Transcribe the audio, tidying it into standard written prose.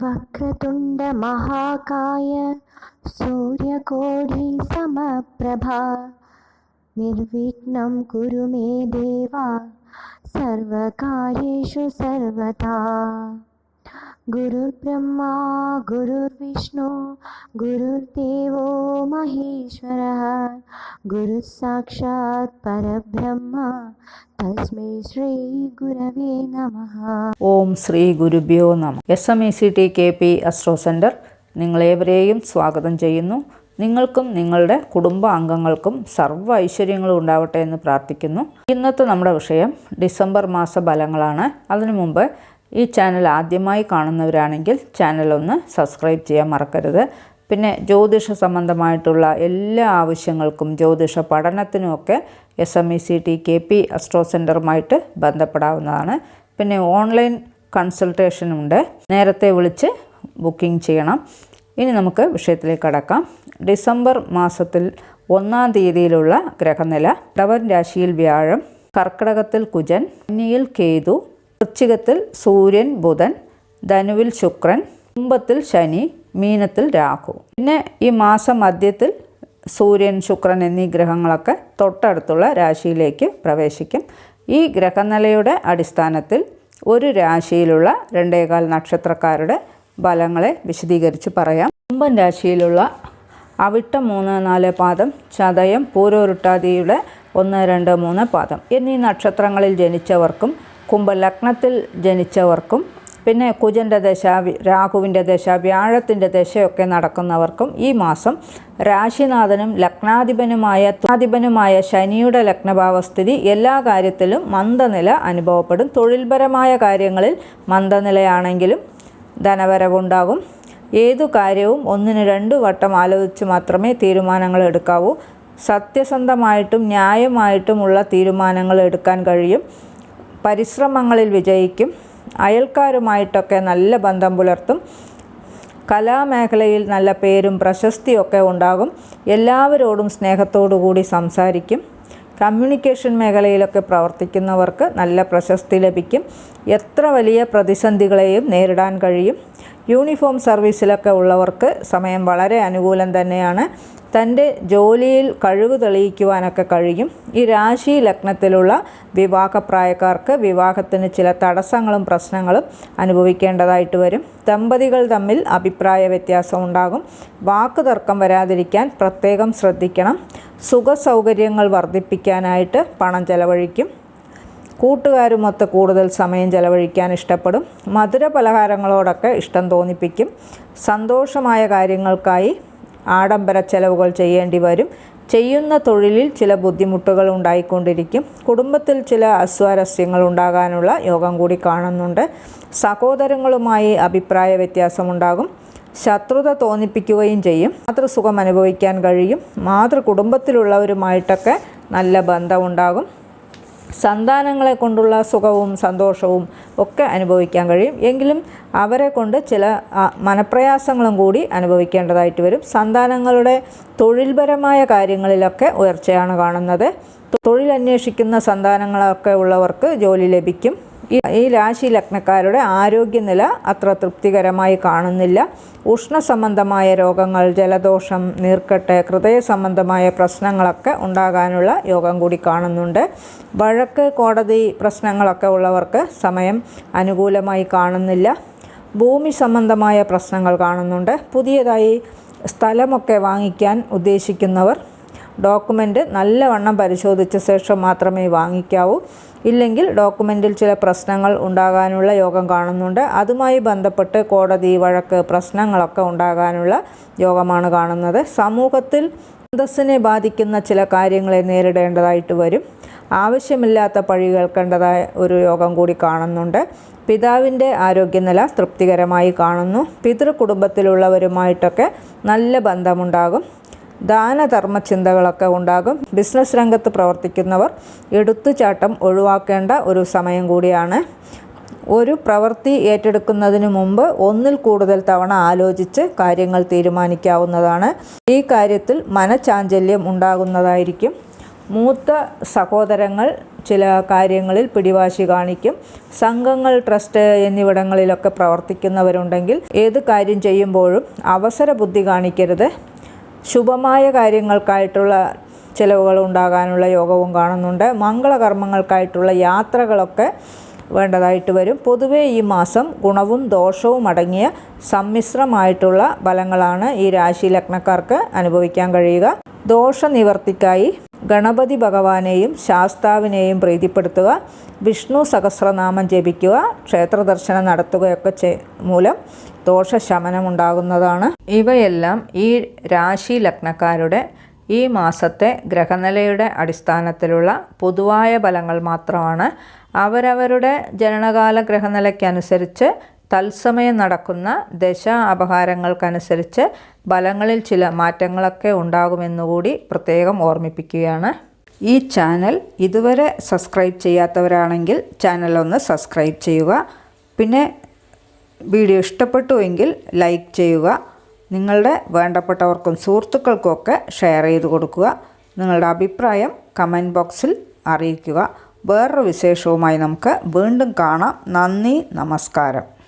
वक्रतुंड महाकाय सूर्यकोटि समप्रभा निर्विघ्नं कुरु मे देवा सर्वकार्येषु सर्वदा। गुरुर्ब्रह्मा गुरुर्विष्णु गुरुर्देवो महेश्वरः गुरुः साक्षात् परब्रह्म तस्मै श्री गुरवे नमः। ഓം ശ്രീ ഗുരുഭ്യോ നമ. SMECT-KP അസ്ട്രോ സെൻറ്റർ നിങ്ങളേവരെയും സ്വാഗതം ചെയ്യുന്നു. നിങ്ങൾക്കും നിങ്ങളുടെ കുടുംബാംഗങ്ങൾക്കും സർവ്വ ഐശ്വര്യങ്ങളും ഉണ്ടാവട്ടെ എന്ന് പ്രാർത്ഥിക്കുന്നു. ഇന്നത്തെ നമ്മുടെ വിഷയം ഡിസംബർ മാസ ഫലങ്ങളാണ്. അതിനു മുമ്പ് ഈ ചാനൽ ആദ്യമായി കാണുന്നവരാണെങ്കിൽ ചാനൽ ഒന്ന് സബ്സ്ക്രൈബ് ചെയ്യാൻ മറക്കരുത്. പിന്നെ ജ്യോതിഷ സംബന്ധമായിട്ടുള്ള എല്ലാ ആവശ്യങ്ങൾക്കും ജ്യോതിഷ പഠനത്തിനുമൊക്കെ SMECT-KP അസ്ട്രോ സെൻറ്ററുമായിട്ട് ബന്ധപ്പെടാവുന്നതാണ്. പിന്നെ ഓൺലൈൻ കൺസൾട്ടേഷനുണ്ട്. നേരത്തെ വിളിച്ച് ബുക്കിംഗ് ചെയ്യണം. ഇനി നമുക്ക് വിഷയത്തിലേക്ക് കടക്കാം. ഡിസംബർ മാസത്തിൽ 1-ാം തീയതിയിലുള്ള ഗ്രഹനില: ഇടവൻ രാശിയിൽ വ്യാഴം, കർക്കിടകത്തിൽ കുജൻ, കന്നിയിൽ കേതു, വൃശ്ചികത്തിൽ സൂര്യൻ ബുധൻ, ധനുവിൽ ശുക്രൻ, കുംഭത്തിൽ ശനി, മീനത്തിൽ രാഹു. പിന്നെ ഈ മാസം മധ്യത്തിൽ സൂര്യൻ ശുക്രൻ എന്നീ ഗ്രഹങ്ങളൊക്കെ തൊട്ടടുത്തുള്ള രാശിയിലേക്ക് പ്രവേശിക്കും. ഈ ഗ്രഹനിലയുടെ അടിസ്ഥാനത്തിൽ ഒരു രാശിയിലുള്ള 2.25 നക്ഷത്രക്കാരുടെ ഫലങ്ങളെ വിശദീകരിച്ച് പറയാം. കുംഭൻ രാശിയിലുള്ള അവിട്ടം 3-4 പാദം, ചതയം പൂരോരുട്ടാതിയുടെ 1-2-3 പാദം എന്നീ നക്ഷത്രങ്ങളിൽ ജനിച്ചവർക്കും കുംഭലഗ്നത്തിൽ ജനിച്ചവർക്കും പിന്നെ കുജൻ്റെ ദശ, രാഹുവിൻ്റെ ദശ, വ്യാഴത്തിൻ്റെ ദശയൊക്കെ നടക്കുന്നവർക്കും ഈ മാസം രാശിനാഥനും ലഗ്നാധിപനുമായ ശനിയുടെ ലഗ്നഭാവസ്ഥിതി എല്ലാ കാര്യത്തിലും മന്ദനില അനുഭവപ്പെടും. തൊഴിൽപരമായ കാര്യങ്ങളിൽ മന്ദനിലയാണെങ്കിലും ധനവരവുണ്ടാകും. ഏതു കാര്യവും 1-2 വട്ടം ആലോചിച്ച് മാത്രമേ തീരുമാനങ്ങൾ എടുക്കാവൂ. സത്യസന്ധമായിട്ടും ന്യായമായിട്ടുമുള്ള തീരുമാനങ്ങൾ എടുക്കാൻ കഴിയും. പരിശ്രമങ്ങളിൽ വിജയിക്കും. അയൽക്കാരുമായിട്ടൊക്കെ നല്ല ബന്ധം പുലർത്തും. കലാമേഖലയിൽ നല്ല പേരും പ്രശസ്തിയൊക്കെ ഉണ്ടാകും. എല്ലാവരോടും സ്നേഹത്തോടു കൂടി സംസാരിക്കും. കമ്മ്യൂണിക്കേഷൻ മേഖലയിലൊക്കെ പ്രവർത്തിക്കുന്നവർക്ക് നല്ല പ്രശസ്തി ലഭിക്കും. എത്ര വലിയ പ്രതിസന്ധികളെയും നേരിടാൻ കഴിയും. യൂണിഫോം സർവീസിലൊക്കെ ഉള്ളവർക്ക് സമയം വളരെ അനുകൂലം തന്നെയാണ്. തൻ്റെ ജോലിയിൽ കഴിവ് തെളിയിക്കുവാനൊക്കെ കഴിയും. ഈ രാശി ലഗ്നത്തിലുള്ള വിവാഹപ്രായക്കാർക്ക് വിവാഹത്തിന് ചില തടസ്സങ്ങളും പ്രശ്നങ്ങളും അനുഭവിക്കേണ്ടതായിട്ട് വരും. ദമ്പതികൾ തമ്മിൽ അഭിപ്രായ വ്യത്യാസം ഉണ്ടാകും. വാക്കുതർക്കം വരാതിരിക്കാൻ പ്രത്യേകം ശ്രദ്ധിക്കണം. സുഖസൗകര്യങ്ങൾ വർദ്ധിപ്പിക്കാനായിട്ട് പണം ചെലവഴിക്കും. കൂട്ടുകാരുമൊത്ത് കൂടുതൽ സമയം ചെലവഴിക്കാൻ ഇഷ്ടപ്പെടും. മധുര പലഹാരങ്ങളോടൊക്കെ ഇഷ്ടം തോന്നിപ്പിക്കും. സന്തോഷമായ കാര്യങ്ങൾക്കായി ആഡംബര ചെലവുകൾ ചെയ്യേണ്ടി വരും. ചെയ്യുന്ന തൊഴിലിൽ ചില ബുദ്ധിമുട്ടുകൾ ഉണ്ടായിക്കൊണ്ടിരിക്കും. കുടുംബത്തിൽ ചില അസ്വാരസ്യങ്ങൾ ഉണ്ടാകാനുള്ള യോഗം കൂടി കാണുന്നുണ്ട്. സഹോദരങ്ങളുമായി അഭിപ്രായ വ്യത്യാസമുണ്ടാകും. ശത്രുത തോന്നിപ്പിക്കുകയും ചെയ്യും. മാതൃസുഖം അനുഭവിക്കാൻ കഴിയും. മാതൃകുടുംബത്തിലുള്ളവരുമായിട്ടൊക്കെ നല്ല ബന്ധമുണ്ടാകും. സന്താനങ്ങളെ കൊണ്ടുള്ള സുഖവും സന്തോഷവും ഒക്കെ അനുഭവിക്കാൻ കഴിയും. എങ്കിലും അവരെ കൊണ്ട് ചില മനപ്രയാസങ്ങളും കൂടി അനുഭവിക്കേണ്ടതായിട്ട് വരും. സന്താനങ്ങളുടെ തൊഴിൽപരമായ കാര്യങ്ങളിലൊക്കെ ഉയർച്ചയാണ് കാണുന്നത്. തൊഴിലന്വേഷിക്കുന്ന സന്താനങ്ങളൊക്കെ ഉള്ളവർക്ക് ജോലി ലഭിക്കും. ഈ രാശി ലഗ്നക്കാരുടെ ആരോഗ്യനില അത്ര തൃപ്തികരമായി കാണുന്നില്ല. ഉഷ്ണസംബന്ധമായ രോഗങ്ങൾ, ജലദോഷം, നീർക്കെട്ട്, ഹൃദയ സംബന്ധമായ പ്രശ്നങ്ങളൊക്കെ ഉണ്ടാകാനുള്ള യോഗം കൂടി കാണുന്നുണ്ട്. വഴക്ക്, കോടതി പ്രശ്നങ്ങളൊക്കെ ഉള്ളവർക്ക് സമയം അനുകൂലമായി കാണുന്നില്ല. ഭൂമി സംബന്ധമായ പ്രശ്നങ്ങൾ കാണുന്നുണ്ട്. പുതിയതായി സ്ഥലമൊക്കെ വാങ്ങിക്കാൻ ഉദ്ദേശിക്കുന്നവർ ഡോക്യുമെൻ്റ് നല്ലവണ്ണം പരിശോധിച്ച ശേഷം മാത്രമേ വാങ്ങിക്കാവൂ. ഇല്ലെങ്കിൽ ഡോക്യുമെൻറ്റിൽ ചില പ്രശ്നങ്ങൾ ഉണ്ടാകാനുള്ള യോഗം കാണുന്നുണ്ട്. അതുമായി ബന്ധപ്പെട്ട് കോടതി വഴക്ക് പ്രശ്നങ്ങളൊക്കെ ഉണ്ടാകാനുള്ള യോഗമാണ് കാണുന്നത്. സമൂഹത്തിൽ അന്തസ്സിനെ ബാധിക്കുന്ന ചില കാര്യങ്ങളെ നേരിടേണ്ടതായിട്ട് വരും. ആവശ്യമില്ലാത്ത പഴി കേൾക്കേണ്ടതായ ഒരു യോഗം കൂടി കാണുന്നുണ്ട്. പിതാവിൻ്റെ ആരോഗ്യനില തൃപ്തികരമായി കാണുന്നു. പിതൃകുടുംബത്തിലുള്ളവരുമായിട്ടൊക്കെ നല്ല ബന്ധമുണ്ടാകും. ദാനധർമ്മ ചിന്തകളൊക്കെ ഉണ്ടാകും. ബിസിനസ് രംഗത്ത് പ്രവർത്തിക്കുന്നവർ എടുത്തുചാട്ടം ഒഴിവാക്കേണ്ട ഒരു സമയം കൂടിയാണ്. ഒരു പ്രവൃത്തി ഏറ്റെടുക്കുന്നതിന് മുമ്പ് 1-ൽ കൂടുതൽ തവണ ആലോചിച്ച് കാര്യങ്ങൾ തീരുമാനിക്കാവുന്നതാണ്. ഈ കാര്യത്തിൽ മനഃചാഞ്ചല്യം ഉണ്ടാകുന്നതായിരിക്കും. മൂത്ത സഹോദരങ്ങൾ ചില കാര്യങ്ങളിൽ പിടിവാശി കാണിക്കും. സംഘങ്ങൾ, ട്രസ്റ്റ് എന്നിവിടങ്ങളിലൊക്കെ പ്രവർത്തിക്കുന്നവരുണ്ടെങ്കിൽ ഏത് കാര്യം ചെയ്യുമ്പോഴും അവസര ബുദ്ധി കാണിക്കരുത്. ശുഭമായ കാര്യങ്ങൾക്കായിട്ടുള്ള ചിലവുകൾ ഉണ്ടാകാനുള്ള യോഗവും കാണുന്നുണ്ട്. മംഗളകർമ്മങ്ങൾക്കായിട്ടുള്ള യാത്രകളൊക്കെ വേണ്ടതായിട്ട് വരും. പൊതുവേ ഈ മാസം ഗുണവും ദോഷവും അടങ്ങിയ സമ്മിശ്രമായിട്ടുള്ള ഫലങ്ങളാണ് ഈ രാശി ലഗ്നക്കാർക്ക് അനുഭവിക്കാൻ കഴിയുക. ദോഷനിവർത്തിക്കായി ഗണപതി ഭഗവാനെയും ശാസ്താവിനെയും പ്രീതിപ്പെടുത്തുക, വിഷ്ണു സഹസ്രനാമം ജപിക്കുക, ക്ഷേത്ര ദർശനം നടത്തുകയൊക്കെ മൂലം ദോഷശമനം ഉണ്ടാകുന്നതാണ്. ഇവയെല്ലാം ഈ രാശി ലഗ്നക്കാരുടെ ഈ മാസത്തെ ഗ്രഹനിലയുടെ അടിസ്ഥാനത്തിലുള്ള പൊതുവായ ഫലങ്ങൾ മാത്രമാണ്. അവരവരുടെ ജനനകാല ഗ്രഹനിലയ്ക്കനുസരിച്ച് തത്സമയം നടക്കുന്ന ദശ അപഹാരങ്ങൾക്കനുസരിച്ച് ഫലങ്ങളിൽ ചില മാറ്റങ്ങളൊക്കെ ഉണ്ടാകുമെന്നുകൂടി പ്രത്യേകം ഓർമ്മിപ്പിക്കുകയാണ്. ഈ ചാനൽ ഇതുവരെ സബ്സ്ക്രൈബ് ചെയ്യാത്തവരാണെങ്കിൽ ചാനലൊന്ന് സബ്സ്ക്രൈബ് ചെയ്യുക. പിന്നെ വീഡിയോ ഇഷ്ടപ്പെട്ടുവെങ്കിൽ ലൈക്ക് ചെയ്യുക. നിങ്ങളുടെ വേണ്ടപ്പെട്ടവർക്കും സുഹൃത്തുക്കൾക്കുമൊക്കെ ഷെയർ ചെയ്ത് കൊടുക്കുക. നിങ്ങളുടെ അഭിപ്രായം കമൻറ്റ് ബോക്സിൽ അറിയിക്കുക. വേറൊരു വിശേഷവുമായി നമുക്ക് വീണ്ടും കാണാം. നന്ദി, നമസ്കാരം.